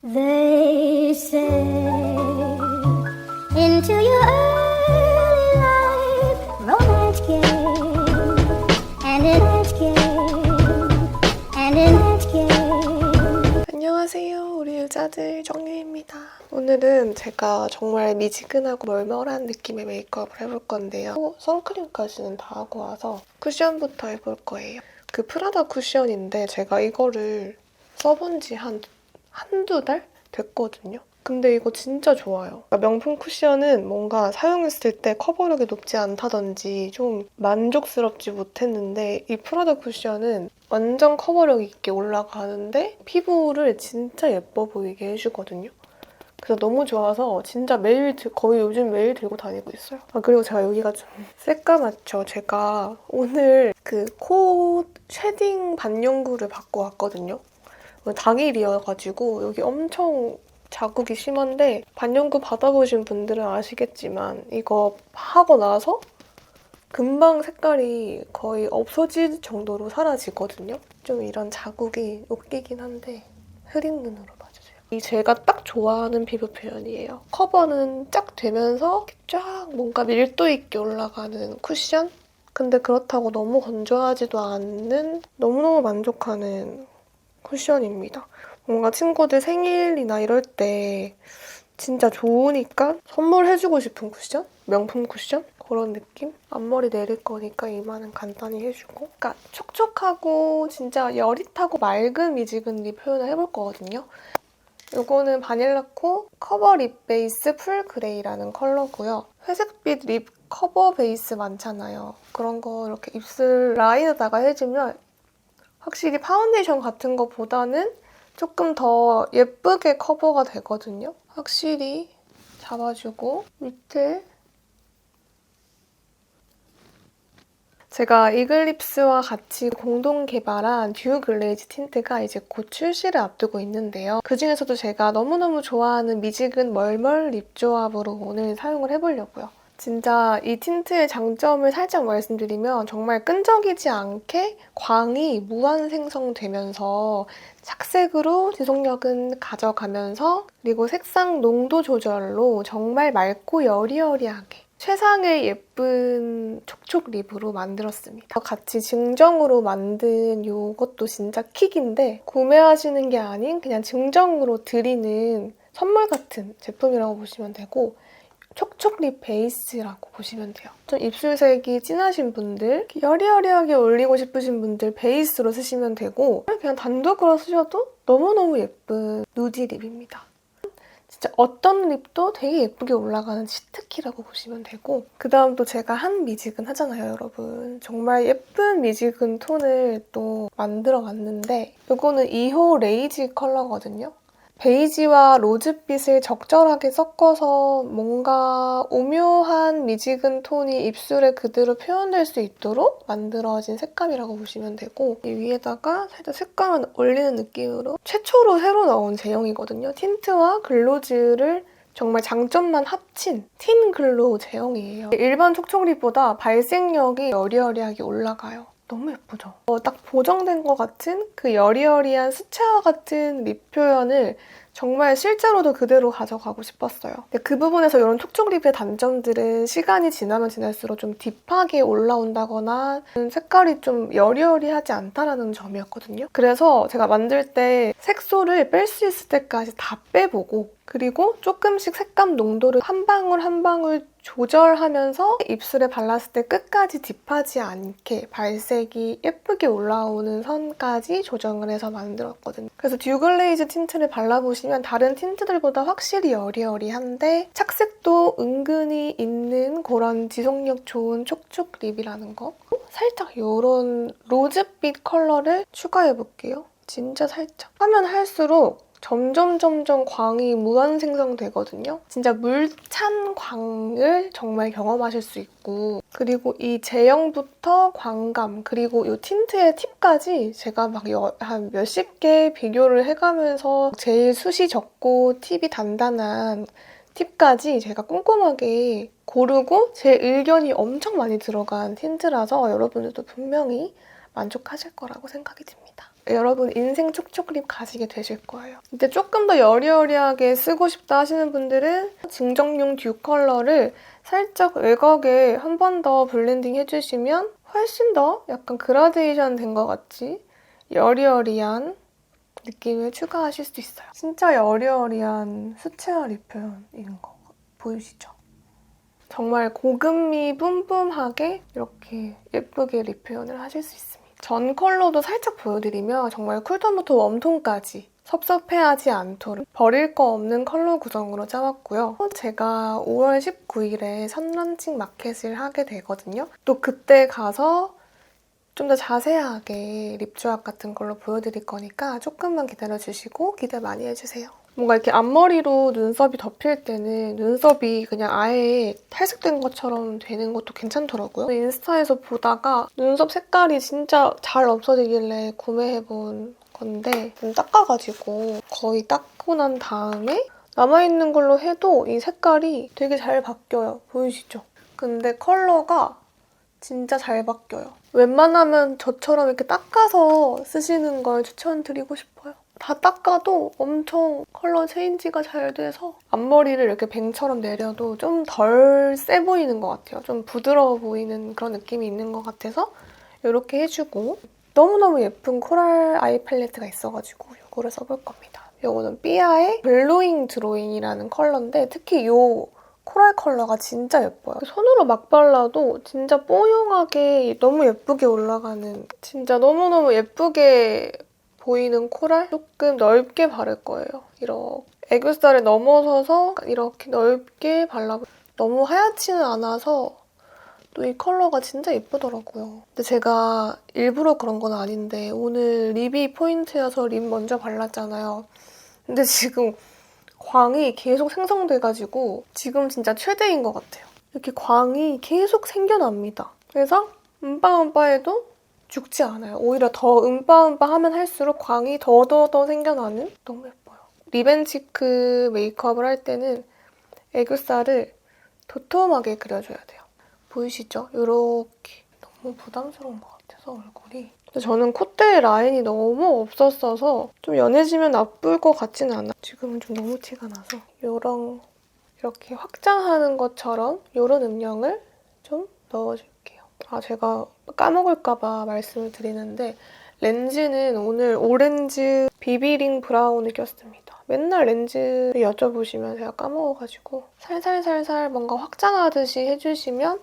They say into your early life romance came and it came and it came. 안녕하세요, 우리 유자들 정유입니다. 오늘은 제가 정말 미지근하고 멀멀한 느낌의 메이크업을 해볼 건데요. 선크림까지는 다 하고 와서 쿠션부터 해볼 거예요. 그 프라다 쿠션인데 제가 이거를 써본 지 한두 달 됐거든요. 근데 이거 진짜 좋아요. 명품 쿠션은 뭔가 사용했을 때 커버력이 높지 않다든지 좀 만족스럽지 못했는데 이 프라다 쿠션은 완전 커버력 있게 올라가는데 피부를 진짜 예뻐 보이게 해주거든요. 그래서 너무 좋아서 진짜 매일, 거의 요즘 매일 들고 다니고 있어요. 그리고 제가 여기가 좀 새까맣죠? 제가 오늘 그 코 쉐딩 반영구를 받고 왔거든요. 당일이어가지고 여기 엄청 자국이 심한데 반영구 받아보신 분들은 아시겠지만 이거 하고 나서 금방 색깔이 거의 없어질 정도로 사라지거든요. 좀 이런 자국이 웃기긴 한데 흐린 눈으로 봐주세요. 이 제가 딱 좋아하는 피부 표현이에요. 커버는 쫙 되면서 쫙 뭔가 밀도 있게 올라가는 쿠션? 근데 그렇다고 너무 건조하지도 않는 너무너무 만족하는 쿠션입니다. 뭔가 친구들 생일이나 이럴 때 진짜 좋으니까 선물해주고 싶은 쿠션? 명품 쿠션? 그런 느낌? 앞머리 내릴 거니까 이마는 간단히 해주고 그러니까 촉촉하고 진짜 여릿하고 맑은 미지근 립 표현을 해볼 거거든요. 이거는 바닐라코 커버 립 베이스 풀 그레이라는 컬러고요. 회색빛 립 커버 베이스 많잖아요. 그런 거 이렇게 입술 라인에다가 해주면 확실히 파운데이션 같은 것보다는 조금 더 예쁘게 커버가 되거든요. 확실히 잡아주고 밑에 제가 이글립스와 같이 공동 개발한 듀 글레이즈 틴트가 이제 곧 출시를 앞두고 있는데요. 그중에서도 제가 너무너무 좋아하는 미지근 멀멀 립 조합으로 오늘 사용을 해보려고요. 진짜 이 틴트의 장점을 살짝 말씀드리면 정말 끈적이지 않게 광이 무한 생성되면서 착색으로 지속력은 가져가면서 그리고 색상 농도 조절로 정말 맑고 여리여리하게 최상의 예쁜 촉촉 립으로 만들었습니다. 같이 증정으로 만든 이것도 진짜 킥인데 구매하시는 게 아닌 그냥 증정으로 드리는 선물 같은 제품이라고 보시면 되고 촉촉 립 베이스라고 보시면 돼요. 좀 입술색이 진하신 분들, 여리여리하게 올리고 싶으신 분들 베이스로 쓰시면 되고 그냥 단독으로 쓰셔도 너무너무 예쁜 누디 립입니다. 진짜 어떤 립도 되게 예쁘게 올라가는 치트키라고 보시면 되고 그다음 또 제가 한 미지근 하잖아요, 여러분. 정말 예쁜 미지근 톤을 또 만들어 왔는데 이거는 2호 레이지 컬러거든요. 베이지와 로즈빛을 적절하게 섞어서 뭔가 오묘한 미지근 톤이 입술에 그대로 표현될 수 있도록 만들어진 색감이라고 보시면 되고 이 위에다가 살짝 색감을 올리는 느낌으로 최초로 새로 나온 제형이거든요. 틴트와 글로즈를 정말 장점만 합친 틴 글로우 제형이에요. 일반 촉촉 립보다 발색력이 여리여리하게 올라가요. 너무 예쁘죠? 딱 보정된 것 같은 그 여리여리한 수채화 같은 립 표현을 정말 실제로도 그대로 가져가고 싶었어요. 근데 그 부분에서 이런 촉촉 립의 단점들은 시간이 지나면 지날수록 좀 딥하게 올라온다거나 색깔이 좀 여리여리하지 않다라는 점이었거든요. 그래서 제가 만들 때 색소를 뺄 수 있을 때까지 다 빼보고 그리고 조금씩 색감 농도를 한 방울 한 방울 조절하면서 입술에 발랐을 때 끝까지 딥하지 않게 발색이 예쁘게 올라오는 선까지 조정을 해서 만들었거든요. 그래서 듀글레이즈 틴트를 발라보시면 다른 틴트들보다 확실히 여리여리한데 착색도 은근히 있는 그런 지속력 좋은 촉촉 립이라는 거. 살짝 이런 로즈빛 컬러를 추가해볼게요. 진짜 살짝. 하면 할수록 점점 광이 무한 생성되거든요. 진짜 물찬 광을 정말 경험하실 수 있고 그리고 이 제형부터 광감 그리고 이 틴트의 팁까지 제가 막 한 몇십 개 비교를 해가면서 제일 숱이 적고 팁이 단단한 팁까지 제가 꼼꼼하게 고르고 제 의견이 엄청 많이 들어간 틴트라서 여러분들도 분명히 만족하실 거라고 생각이 듭니다. 여러분 인생 촉촉립 가지게 되실 거예요. 근데 조금 더 여리여리하게 쓰고 싶다 하시는 분들은 증정용 듀 컬러를 살짝 외곽에 한 번 더 블렌딩 해주시면 훨씬 더 약간 그라데이션 된 것 같이 여리여리한 느낌을 추가하실 수 있어요. 진짜 여리여리한 수채화 립 표현인 거 보이시죠? 정말 고급미 뿜뿜하게 이렇게 예쁘게 립 표현을 하실 수 있습니다. 전 컬러도 살짝 보여드리면 정말 쿨톤부터 웜톤까지 섭섭해하지 않도록 버릴 거 없는 컬러 구성으로 짜왔고요. 제가 5월 19일에 선런칭 마켓을 하게 되거든요. 또 그때 가서 좀 더 자세하게 립 조합 같은 걸로 보여드릴 거니까 조금만 기다려주시고 기대 많이 해주세요. 뭔가 이렇게 앞머리로 눈썹이 덮일 때는 눈썹이 그냥 아예 탈색된 것처럼 되는 것도 괜찮더라고요. 인스타에서 보다가 눈썹 색깔이 진짜 잘 없어지길래 구매해본 건데 좀 닦아가지고 거의 닦고 난 다음에 남아있는 걸로 해도 이 색깔이 되게 잘 바뀌어요. 보이시죠? 근데 컬러가 진짜 잘 바뀌어요. 웬만하면 저처럼 이렇게 닦아서 쓰시는 걸 추천드리고 싶어요. 다 닦아도 엄청 컬러 체인지가 잘 돼서 앞머리를 이렇게 뱅처럼 내려도 좀 덜 세 보이는 것 같아요. 좀 부드러워 보이는 그런 느낌이 있는 것 같아서 이렇게 해주고 너무너무 예쁜 코랄 아이 팔레트가 있어가지고 이거를 써볼 겁니다. 이거는 삐아의 글로잉 드로잉이라는 컬러인데 특히 이 코랄 컬러가 진짜 예뻐요. 손으로 막 발라도 진짜 뽀용하게 너무 예쁘게 올라가는 진짜 너무너무 예쁘게 보이는 코랄? 조금 넓게 바를 거예요. 이렇게 애교살을 넘어서서 이렇게 넓게 발라볼게요. 너무 하얗지는 않아서 또 이 컬러가 진짜 예쁘더라고요. 근데 제가 일부러 그런 건 아닌데 오늘 립이 포인트여서 립 먼저 발랐잖아요. 근데 지금 광이 계속 생성돼가지고 지금 진짜 최대인 것 같아요. 이렇게 광이 계속 생겨납니다. 그래서 음빠음빠해도 죽지 않아요. 오히려 더 음빠음빠하면 할수록 광이 더 생겨나는? 너무 예뻐요. 립앤치크 메이크업을 할 때는 애교살을 도톰하게 그려줘야 돼요. 보이시죠? 이렇게 너무 부담스러운 것 같아서 얼굴이. 근데 저는 콧대 라인이 너무 없었어서 좀 연해지면 나쁠 것 같지는 않아요. 지금은 좀 너무 티가 나서 이렇게 확장하는 것처럼 이런 음영을 좀 넣어줄게요. 아, 제가 까먹을까 봐 말씀을 드리는데 렌즈는 오늘 오렌지 비비링 브라운을 꼈습니다. 맨날 렌즈를 여쭤보시면 제가 까먹어가지고 살살살살 뭔가 확장하듯이 해주시면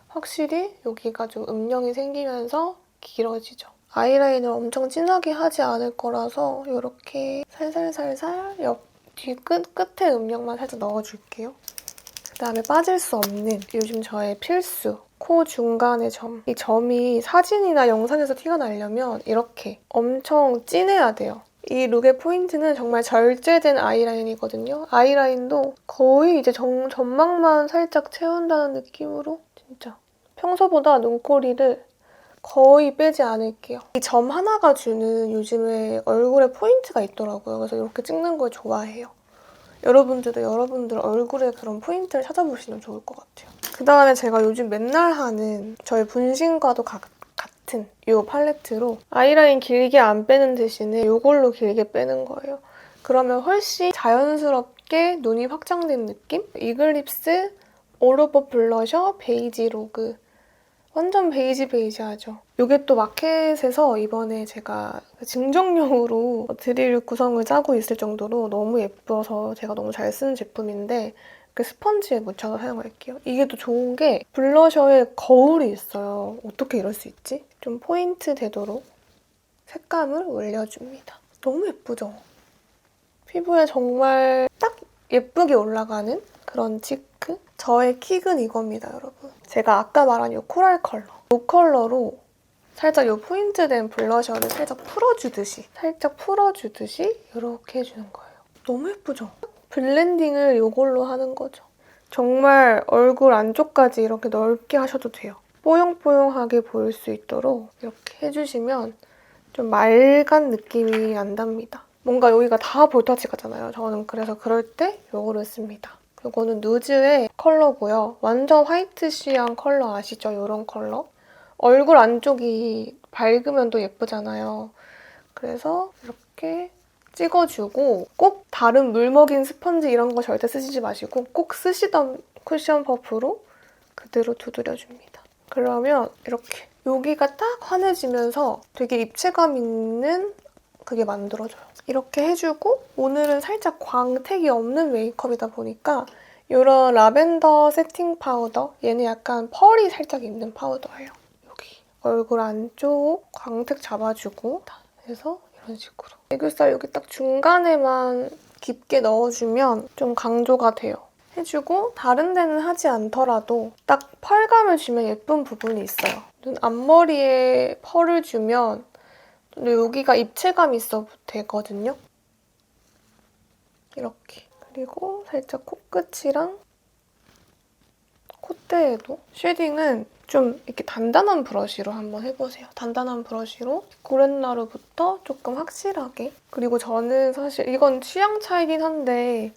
확실히 여기가 좀 음영이 생기면서 길어지죠. 아이라인을 엄청 진하게 하지 않을 거라서 이렇게 살살살살 뒤 끝에 음영만 살짝 넣어줄게요. 그다음에 빠질 수 없는 요즘 저의 필수 코 중간의 점. 이 점이 사진이나 영상에서 티가 나려면 이렇게 엄청 진해야 돼요. 이 룩의 포인트는 정말 절제된 아이라인이거든요. 아이라인도 거의 이제 점막만 살짝 채운다는 느낌으로 진짜 평소보다 눈꼬리를 거의 빼지 않을게요. 이 점 하나가 주는 요즘에 얼굴에 포인트가 있더라고요. 그래서 이렇게 찍는 걸 좋아해요. 여러분들도 여러분들 얼굴에 그런 포인트를 찾아보시면 좋을 것 같아요. 그다음에 제가 요즘 맨날 하는 저의 분신과도 같은 이 팔레트로 아이라인 길게 안 빼는 대신에 이걸로 길게 빼는 거예요. 그러면 훨씬 자연스럽게 눈이 확장된 느낌? 이글립스 올오버 블러셔 베이지 로그. 완전 베이지하죠. 이게 또 마켓에서 이번에 제가 증정용으로 드릴 구성을 짜고 있을 정도로 너무 예뻐서 제가 너무 잘 쓰는 제품인데 스펀지에 묻혀서 사용할게요. 이게 또 좋은 게 블러셔에 거울이 있어요. 어떻게 이럴 수 있지? 좀 포인트 되도록 색감을 올려줍니다. 너무 예쁘죠? 피부에 정말 딱 예쁘게 올라가는 그런 치크? 저의 킥은 이겁니다, 여러분. 제가 아까 말한 이 코랄 컬러. 이 컬러로 살짝 이 포인트된 블러셔를 살짝 풀어주듯이 이렇게 해주는 거예요. 너무 예쁘죠? 블렌딩을 이걸로 하는 거죠. 정말 얼굴 안쪽까지 이렇게 넓게 하셔도 돼요. 뽀용뽀용하게 보일 수 있도록 이렇게 해주시면 좀 맑은 느낌이 난답니다. 뭔가 여기가 다 볼터치 같잖아요. 저는 그래서 그럴 때 이거를 씁니다. 이거는 누즈의 컬러고요. 완전 화이트시한 컬러 아시죠? 이런 컬러. 얼굴 안쪽이 밝으면 또 예쁘잖아요. 그래서 이렇게 찍어주고 꼭 다른 물 먹인 스펀지 이런 거 절대 쓰시지 마시고 꼭 쓰시던 쿠션 퍼프로 그대로 두드려줍니다. 그러면 이렇게 여기가 딱 환해지면서 되게 입체감 있는 그게 만들어져요. 이렇게 해주고 오늘은 살짝 광택이 없는 메이크업이다 보니까 이런 라벤더 세팅 파우더, 얘는 약간 펄이 살짝 있는 파우더예요. 여기 얼굴 안쪽 광택 잡아주고 해서 이런 식으로 애교살 여기 딱 중간에만 깊게 넣어주면 좀 강조가 돼요. 해주고 다른 데는 하지 않더라도 딱 펄감을 주면 예쁜 부분이 있어요. 눈 앞머리에 펄을 주면 여기가 입체감이 있어 되거든요. 이렇게. 그리고 살짝 코끝이랑 콧대에도 쉐딩은 좀 이렇게 단단한 브러쉬로 한번 해보세요. 단단한 브러쉬로 고렛나루부터 조금 확실하게. 그리고 저는 사실 이건 취향 차이긴 한데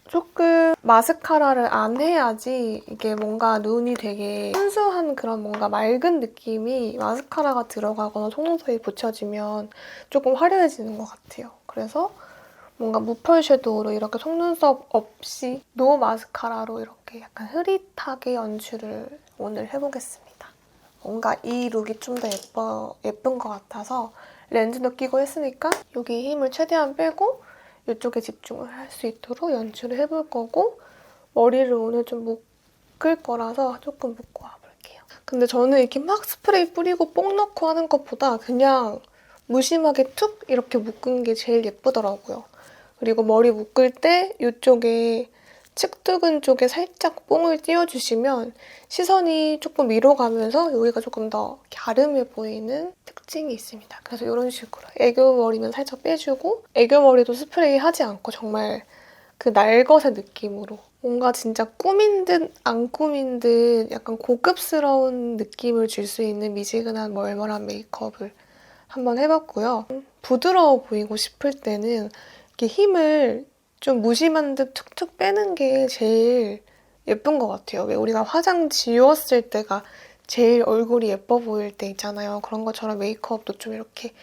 조금 마스카라를 안 해야지 이게 뭔가 눈이 되게 순수한 그런 뭔가 맑은 느낌이 마스카라가 들어가거나 속눈썹에 붙여지면 조금 화려해지는 것 같아요. 그래서 뭔가 무펄 섀도우로 이렇게 속눈썹 없이 노 마스카라로 이렇게 약간 흐릿하게 연출을 오늘 해보겠습니다. 뭔가 이 룩이 좀 더 예쁜 것 같아서 렌즈도 끼고 했으니까 여기 힘을 최대한 빼고 이쪽에 집중을 할 수 있도록 연출을 해볼 거고 머리를 오늘 좀 묶을 거라서 조금 묶고 와볼게요. 근데 저는 이렇게 막 스프레이 뿌리고 뽕 넣고 하는 것보다 그냥 무심하게 툭 이렇게 묶은 게 제일 예쁘더라고요. 그리고 머리 묶을 때 이쪽에 측두근 쪽에 살짝 뽕을 띄워주시면 시선이 조금 위로 가면서 여기가 조금 더 갸름해 보이는 특징이 있습니다. 그래서 이런 식으로 애교머리는 살짝 빼주고 애교머리도 스프레이 하지 않고 정말 그 날것의 느낌으로 뭔가 진짜 꾸민 듯 안 꾸민 듯 약간 고급스러운 느낌을 줄 수 있는 미지근한 멀멀한 메이크업을 한번 해봤고요. 부드러워 보이고 싶을 때는 이렇게 힘을 좀 무심한 듯 툭툭 빼는 게 제일 예쁜 것 같아요. 왜 우리가 화장 지웠을 때가 제일 얼굴이 예뻐 보일 때 있잖아요. 그런 것처럼 메이크업도 좀 이렇게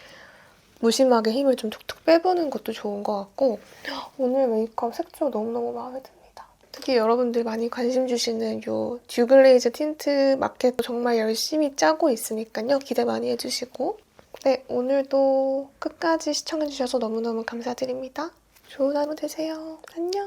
무심하게 힘을 좀 툭툭 빼보는 것도 좋은 것 같고 오늘 메이크업 색조 너무너무 마음에 듭니다. 특히 여러분들 많이 관심 주시는 이 듀글레이즈 틴트 마켓 정말 열심히 짜고 있으니까요. 기대 많이 해주시고 네, 오늘도 끝까지 시청해주셔서 너무너무 감사드립니다. 좋은 하루 되세요. 안녕.